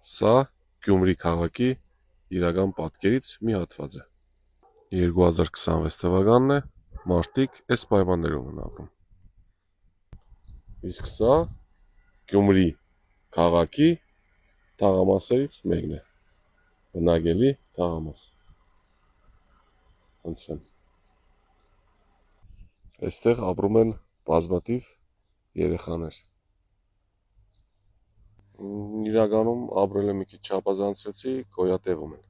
Սա Գյումրի քաղաքի իրական պատկերից մի հատված է։ 2026 թվականն է, մարդիկ այս պայմաններում են ապրում։ Իսկ սա Գյումրի քաղաքի թաղամասերից մեկն է։ Բնակելի թաղամաս։ Խնդրեմ։ Այստեղ ապրում են բազմաթիվ երեխաներ։ Իրականում ապրել եմ մի քիչ չափազանցրեցի, գոյատևում են։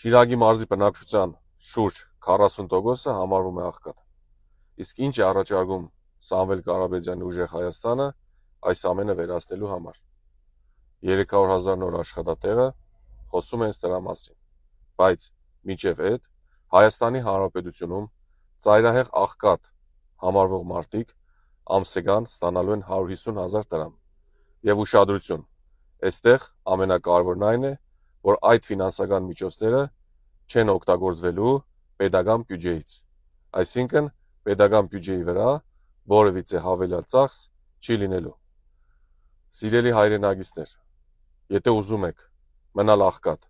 Շիրակի մարզի բնակչության շուրջ 40%-ը համարվում է աղքատ։ Իսկ ինչ է առաջարկում Սամվել Կարապետյանի ուժեղ Հայաստանը այս ամենը վերացնելու համար։ 300,000 նոր աշխատատեղը խոսում են դրա մասին։ Բայց մինչև այդ Հայաստանի Հանրապետությունում ծայրահեղ աղքատ համարվող մարդիկ ամսական ստանալու են 150,000 դրամ։ Եվ ուշադրություն, այստեղ ամենակարևորն այն է, որ այդ ֆինանսական միջոցները չեն օգտագործվելու պետական բյուջեից։ Այսինքն պետական բյուջեի վրա որևիցե հավելյալ ծախս չի լինելու։ Սիրելի հայրենակիցներ, եթե ուզում եք մնալ աղքատ,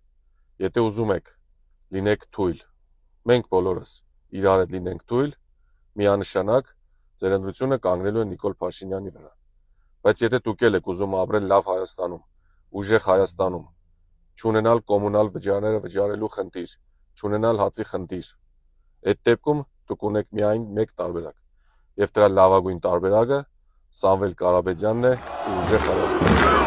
եթե ուզում եք լինեք թույլ, մենք բոլորս իրար հետ լինենք թույլ, միանշանակ ձեր ընտրությունը կանգնելու է Նիկոլ Փաշինյանի վրա։ Բայց եթե դուք եք ուզում ապրել լավ Հայաստանում, ուժեղ Հայաստանում, չունենալ կոմունալ վճարները վճարելու խնդիր, չունենալ հացի խնդիր, այդ դեպքում դուք ունեք միայն մեկ տարբերակ։ Եվ դրա լավագույն տարբերակը Սամվել Կարապետյանն է ու ուժեղ Հայաստանը։